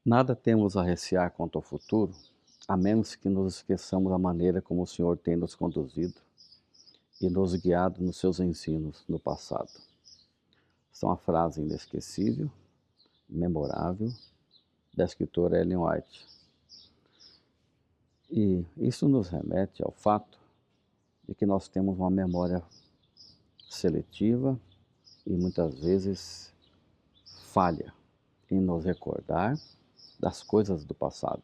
Nada temos a recear quanto ao futuro, a menos que nos esqueçamos da maneira como o Senhor tem nos conduzido e nos guiado nos seus ensinos no passado. Essa é uma frase inesquecível, memorável, da escritora Ellen White. E isso nos remete ao fato de que nós temos uma memória seletiva e muitas vezes falha em nos recordar das coisas do passado.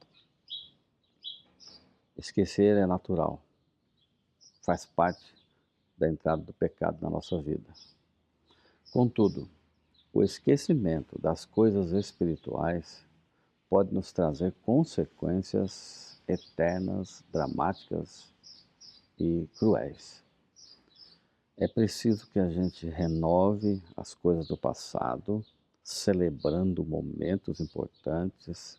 Esquecer é natural, faz parte da entrada do pecado na nossa vida. Contudo, o esquecimento das coisas espirituais pode nos trazer consequências eternas, dramáticas e cruéis. É preciso que a gente renove as coisas do passado, celebrando momentos importantes,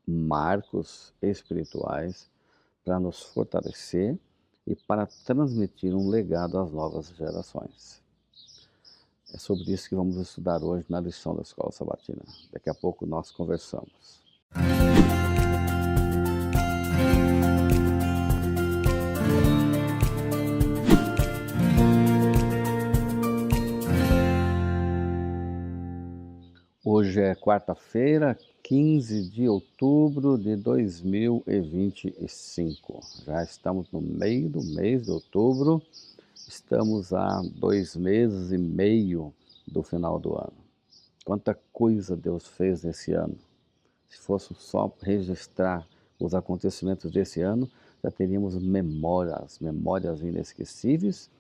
marcos espirituais, para nos fortalecer e para transmitir um legado às novas gerações. É sobre isso que vamos estudar hoje na lição da Escola Sabatina. Daqui a pouco nós conversamos. Hoje é quarta-feira, 15 de outubro de 2025. Já estamos no meio do mês de outubro, estamos a 2 meses e meio do final do ano. Quanta coisa Deus fez nesse ano. Se fosse só registrar os acontecimentos desse ano, já teríamos memórias inesquecíveis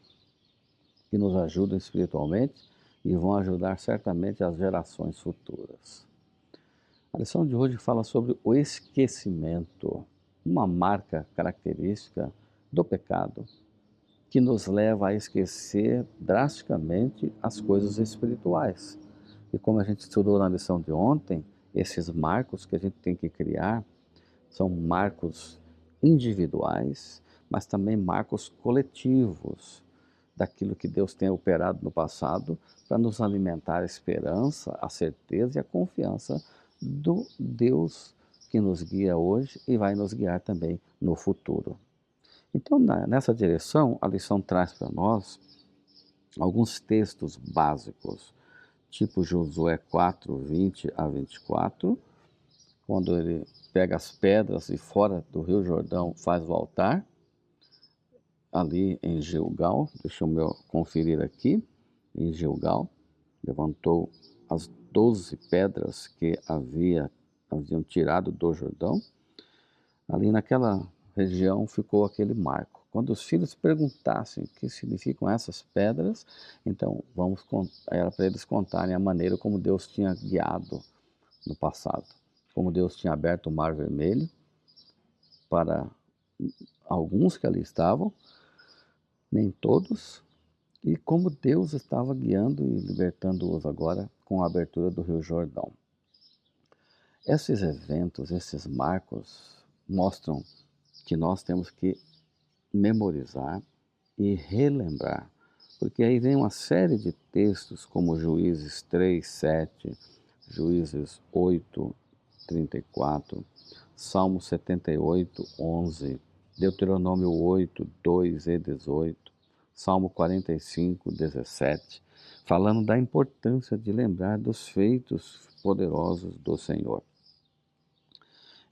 que nos ajudam espiritualmente e vão ajudar certamente as gerações futuras. A lição de hoje fala sobre o esquecimento, uma marca característica do pecado que nos leva a esquecer drasticamente as coisas espirituais. E como a gente estudou na lição de ontem, esses marcos que a gente tem que criar são marcos individuais, mas também marcos coletivos daquilo que Deus tem operado no passado para nos alimentar a esperança, a certeza e a confiança do Deus que nos guia hoje e vai nos guiar também no futuro. Então, nessa direção, a lição traz para nós alguns textos básicos, tipo Josué 4, 20 a 24, quando ele pega as pedras e fora do Rio Jordão faz o altar, ali em Gilgal, deixa eu conferir aqui, em Gilgal, levantou as 12 pedras que haviam tirado do Jordão. Ali naquela região ficou aquele marco. Quando os filhos perguntassem o que significam essas pedras, então era para eles contarem a maneira como Deus tinha guiado no passado. Como Deus tinha aberto o Mar Vermelho para alguns que ali estavam, nem todos, e como Deus estava guiando e libertando-os agora com a abertura do Rio Jordão. Esses eventos, esses marcos, mostram que nós temos que memorizar e relembrar, porque aí vem uma série de textos como Juízes 3, 7, Juízes 8, 34, Salmo 78, 11, Deuteronômio 8, 2 e 18, Salmo 45, 17, falando da importância de lembrar dos feitos poderosos do Senhor.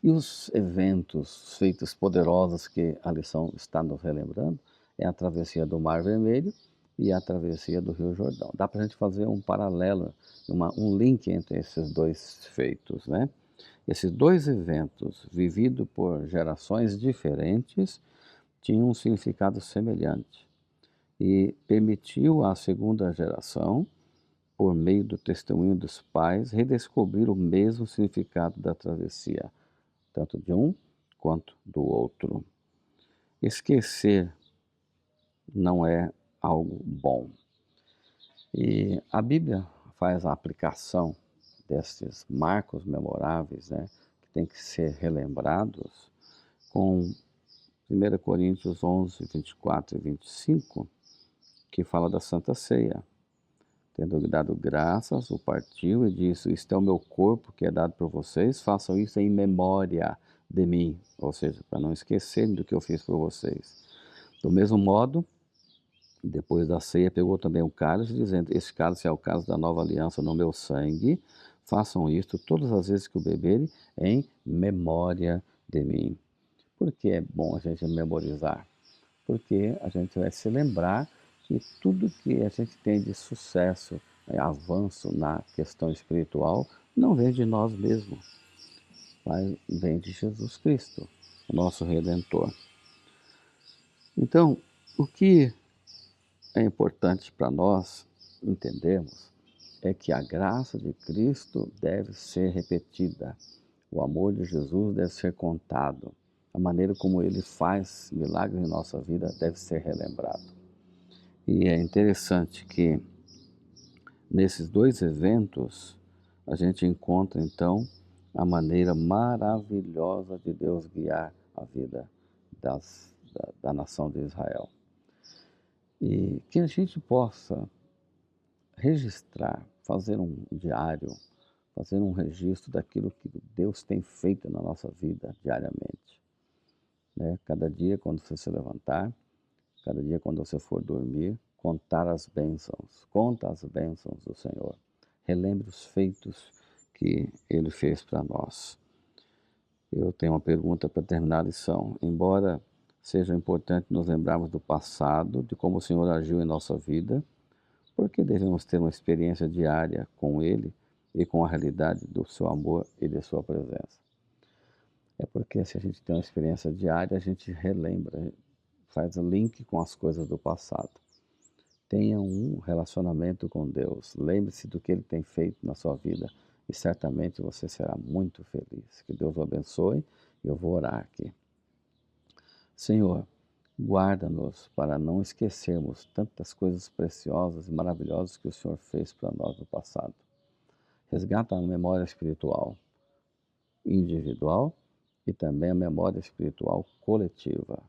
E os eventos, feitos poderosos que a lição está nos relembrando, é a travessia do Mar Vermelho e a travessia do Rio Jordão. Dá para a gente fazer um paralelo, um link entre esses dois feitos, né? Esses dois eventos, vividos por gerações diferentes, tinham um significado semelhante e permitiu à segunda geração, por meio do testemunho dos pais, redescobrir o mesmo significado da travessia, tanto de um quanto do outro. Esquecer não é algo bom. E a Bíblia faz a aplicação desses marcos memoráveis, né, que tem que ser relembrados, com 1 Coríntios 11, 24 e 25, que fala da Santa Ceia. Tendo dado graças, o partiu e disse: Isto é o meu corpo que é dado por vocês, façam isso em memória de mim. Ou seja, para não esquecerem do que eu fiz por vocês. Do mesmo modo, depois da ceia, pegou também o cálice, dizendo: Este cálice é o cálice da nova aliança no meu sangue. Façam isto todas as vezes que o beberem, em memória de mim. Por que é bom a gente memorizar? Porque a gente vai se lembrar que tudo que a gente tem de sucesso, avanço na questão espiritual, não vem de nós mesmos, mas vem de Jesus Cristo, o nosso Redentor. Então, o que é importante para nós entendermos é que a graça de Cristo deve ser repetida, o amor de Jesus deve ser contado, a maneira como ele faz milagres em nossa vida deve ser relembrado. E é interessante que nesses dois eventos a gente encontra então a maneira maravilhosa de Deus guiar a vida da nação de Israel. E que a gente possa registrar, fazer um diário, fazer um registro daquilo que Deus tem feito na nossa vida diariamente. Né? Cada dia quando você se levantar, cada dia quando você for dormir, contar as bênçãos, conta as bênçãos do Senhor. Relembre os feitos que Ele fez para nós. Eu tenho uma pergunta para terminar a lição. Embora seja importante nos lembrarmos do passado, de como o Senhor agiu em nossa vida, por que devemos ter uma experiência diária com Ele e com a realidade do seu amor e de sua presença? É porque se a gente tem uma experiência diária, a gente relembra, faz link com as coisas do passado. Tenha um relacionamento com Deus. Lembre-se do que Ele tem feito na sua vida e certamente você será muito feliz. Que Deus o abençoe. Eu vou orar aqui. Senhor, guarda-nos para não esquecermos tantas coisas preciosas e maravilhosas que o Senhor fez para nós no passado. Resgata a memória espiritual individual e também a memória espiritual coletiva.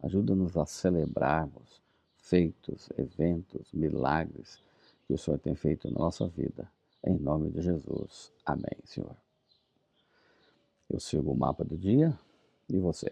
Ajuda-nos a celebrarmos feitos, eventos, milagres que o Senhor tem feito na nossa vida. Em nome de Jesus. Amém, Senhor. Eu sigo o mapa do dia e você.